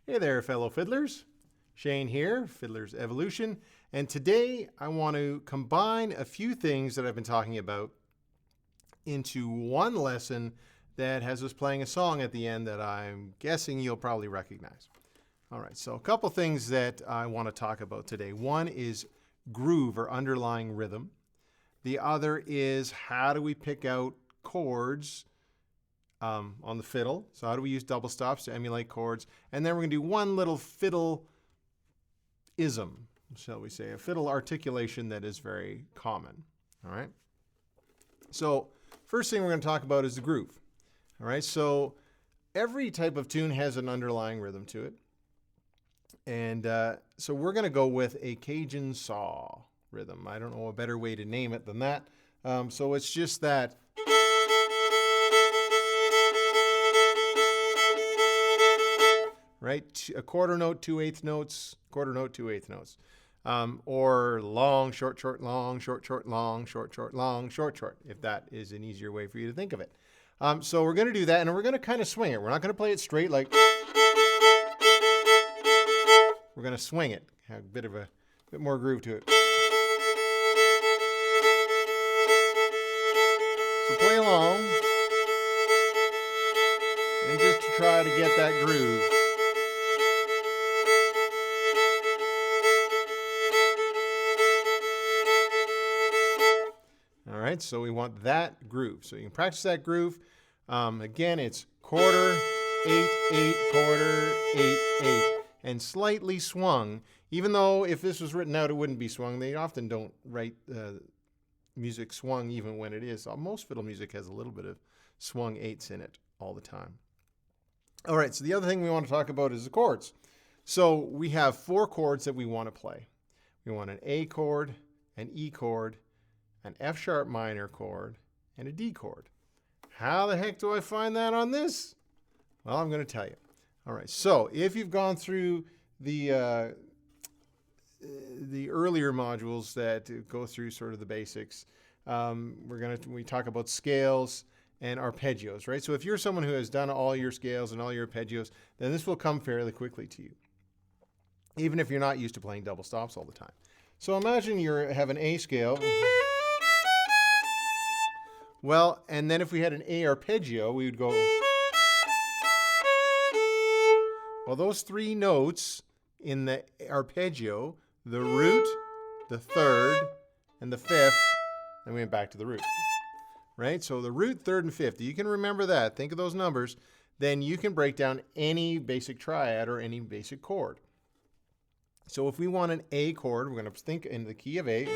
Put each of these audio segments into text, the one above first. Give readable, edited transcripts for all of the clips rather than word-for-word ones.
Hey there, fellow fiddlers. Shane here, Fiddler's Evolution, and today I want to combine a few things that I've been talking about into one lesson that has us playing a song at the end that I'm guessing you'll probably recognize. All right, so a couple things that I want to talk about today. One is groove or underlying rhythm. The other is how do we pick out chords on the fiddle. So how do we use double stops to emulate chords? And then we're going to do one little fiddle-ism, shall we say, a fiddle articulation that is very common. All right. So first thing we're going to talk about is the groove. All right. So every type of tune has an underlying rhythm to it. And so we're going to go with a Cajun saw rhythm. I don't know a better way to name it than that. So it's just that. Right? A quarter note, 2/8 notes, quarter note, 2/8 notes. Or long, short, short, long, short, short, long, short, short, long, short, short, if that is an easier way for you to think of it. So we're going to do that, and we're going to kind of swing it. We're not going to play it straight like. We're going to swing it, have a bit more groove to it. So play along, and just to try to get that groove. All right, so we want that groove. So you can practice that groove. Again, it's quarter, 8/8, quarter, 8/8, and slightly swung. Even though if this was written out, it wouldn't be swung. They often don't write music swung even when it is. Most fiddle music has a little bit of swung eighths in it all the time. All right, so the other thing we want to talk about is the chords. So we have 4 chords that we want to play. We want an A chord, an E chord, an F sharp minor chord, and a D chord. How the heck do I find that on this? Well, I'm going to tell you. All right, so if you've gone through the earlier modules that go through sort of the basics, we talk about scales and arpeggios, right? So if you're someone who has done all your scales and all your arpeggios, then this will come fairly quickly to you, even if you're not used to playing double stops all the time. So imagine you have an A scale. Well, and then if we had an A arpeggio, we would go. Well, those 3 notes in the arpeggio, the root, the third, and the fifth, then we went back to the root. Right? So the root, third, and fifth, you can remember that. Think of those numbers. Then you can break down any basic triad or any basic chord. So if we want an A chord, we're going to think in the key of A.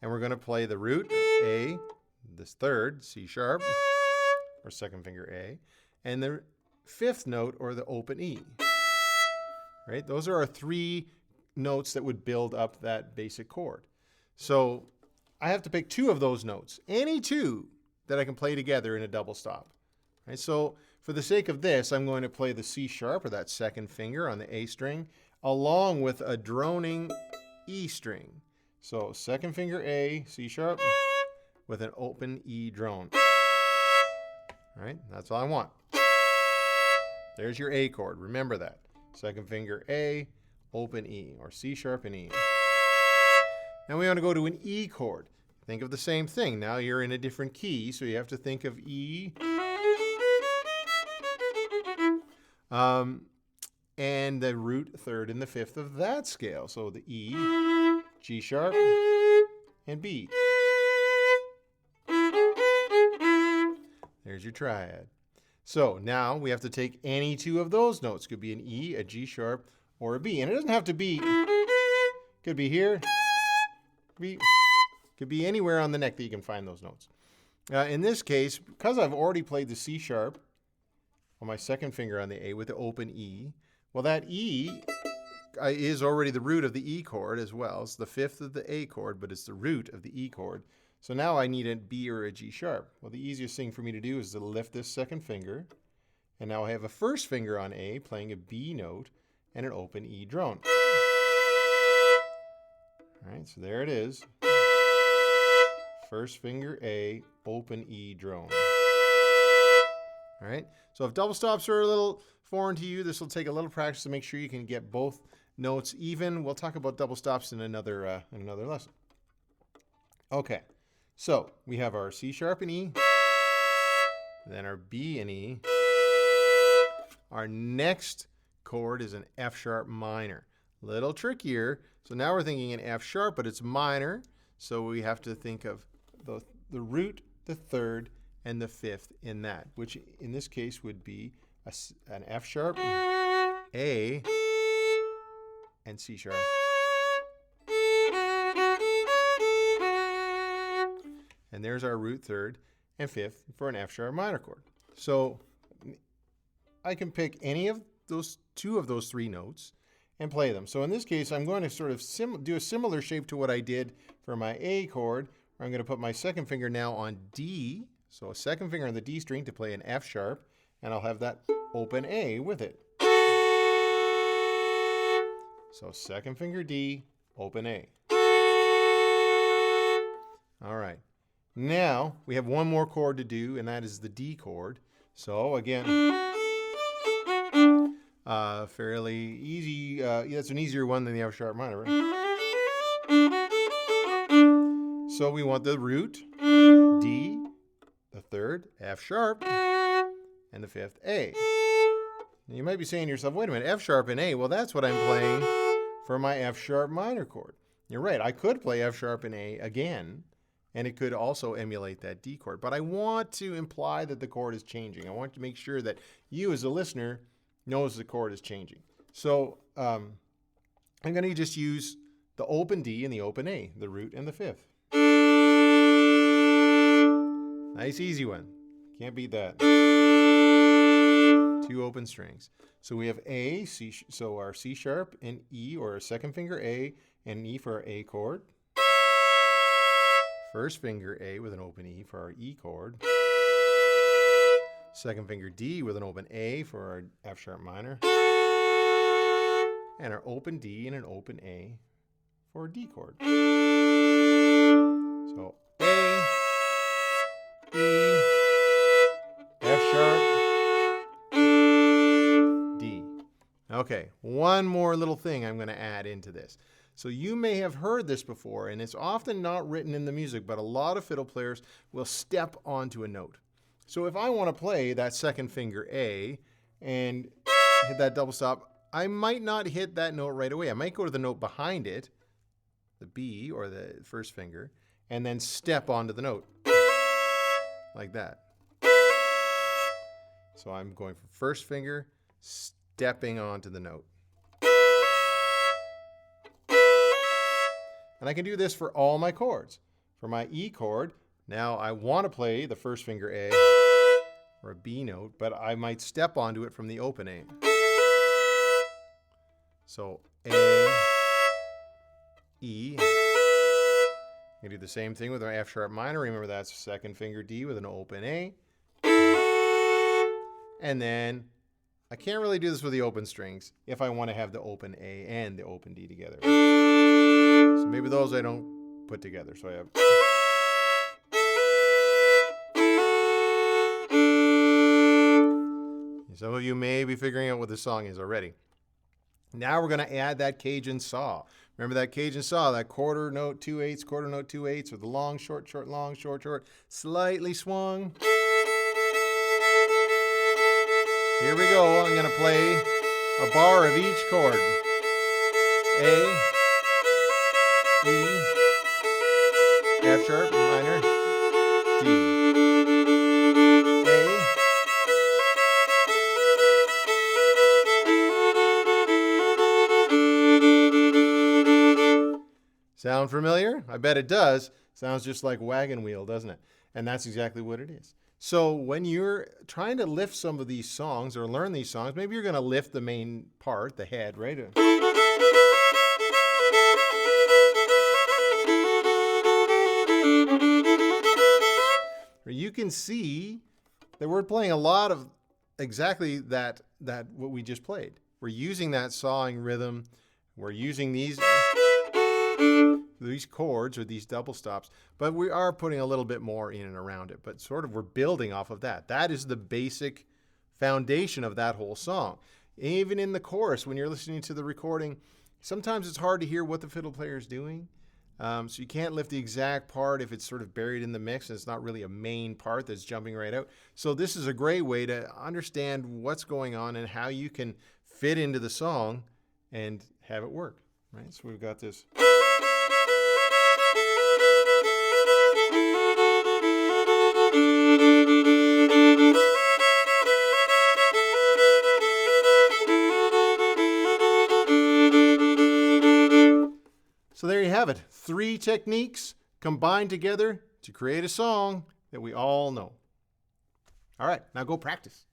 And we're going to play the root, A, this third, C sharp, or second finger A, and the fifth note, or the open E. Right? Those are our 3 notes that would build up that basic chord. So I have to pick 2 of those notes, any 2 that I can play together in a double stop. Right? So for the sake of this, I'm going to play the C sharp, or that second finger on the A string, along with a droning E string. So second finger A, C sharp, with an open E drone. All right, that's all I want. There's your A chord. Remember that. Second finger A, open E, or C sharp and E. Now we want to go to an E chord. Think of the same thing. Now you're in a different key, so you have to think of E. And the root, third, and the fifth of that scale. So the E, G sharp, and B. There's your triad. So now we have to take any 2 of those notes. Could be an E, a G sharp, or a B. And it doesn't have to be, could be here, could be anywhere on the neck that you can find those notes. In this case, because I've already played the C sharp on my second finger on the A with the open E, well, that E is already the root of the E chord as well. It's the fifth of the A chord, but it's the root of the E chord. So now I need a B or a G sharp. Well, the easiest thing for me to do is to lift this second finger, and now I have a first finger on A playing a B note and an open E drone. All right, so there it is. First finger A, open E drone. All right. So if double stops are a little foreign to you, this will take a little practice to make sure you can get both notes even. We'll talk about double stops in another lesson. Okay. So we have our C sharp and E, then our B and E. Our next chord is an F sharp minor. Little trickier. So now we're thinking an F sharp, but it's minor. So we have to think of the root, the third, and the fifth in that, which in this case would be an F sharp, A, and C sharp. And there's our root, third, and fifth for an F sharp minor chord. So I can pick any of those two of those three notes and play them. So in this case, I'm going to sort of do a similar shape to what I did for my A chord, where I'm going to put my second finger now on D. So a second finger on the D string to play an F sharp, and I'll have that open A with it. So second finger D, open A. All right. Now we have one more chord to do, and that is the D chord. So again, fairly easy. It's an easier one than the F sharp minor, right? So we want the root, D, the third, F sharp, and the fifth, A. Now you might be saying to yourself, wait a minute, F sharp and A, well, that's what I'm playing for my F sharp minor chord. You're right, I could play F sharp and A again, and it could also emulate that D chord. But I want to imply that the chord is changing. I want to make sure that you as a listener knows the chord is changing. So I'm going to just use the open D and the open A, the root and the fifth. Nice easy one. Can't beat that. Two open strings. So we have A, C, so our C sharp and E, or our second finger A and E for our A chord. First finger A with an open E for our E chord. Second finger D with an open A for our F sharp minor. And our open D and an open A for our D chord. So A, E, F sharp, D. Okay, one more little thing I'm going to add into this. So you may have heard this before, and it's often not written in the music, but a lot of fiddle players will step onto a note. So if I want to play that second finger A and hit that double stop, I might not hit that note right away. I might go to the note behind it, the B or the first finger, and then step onto the note. Like that. So I'm going from first finger, stepping onto the note. And I can do this for all my chords. For my E chord, now I want to play the first finger A or a B note, but I might step onto it from the open A. So A, E. I do the same thing with our F sharp minor. Remember that's second finger D with an open A. And then I can't really do this with the open strings if I want to have the open A and the open D together. So maybe those I don't put together. So I have. Some of you may be figuring out what this song is already. Now we're going to add that Cajun saw. Remember that Cajun saw, that quarter note 2/8, quarter note 2/8, with the long, short, short, long, short, short, slightly swung. Here we go. I'm going to play a bar of each chord. A, E, F sharp, minor, D. Sound familiar? I bet it does. Sounds just like wagon wheel, doesn't it? And that's exactly what it is. So when you're trying to lift some of these songs or learn these songs, maybe you're going to lift the main part, the head, right? You can see that we're playing a lot of exactly that what we just played. We're using that sawing rhythm. We're using these chords or these double stops, but we are putting a little bit more in and around it, but sort of we're building off of that. That is the basic foundation of that whole song. Even in the chorus, when you're listening to the recording, sometimes it's hard to hear what the fiddle player is doing. So you can't lift the exact part if it's sort of buried in the mix and it's not really a main part that's jumping right out. So this is a great way to understand what's going on and how you can fit into the song and have it work, right? So we've got this. So there you have it. 3 techniques combined together to create a song that we all know. All right, now go practice.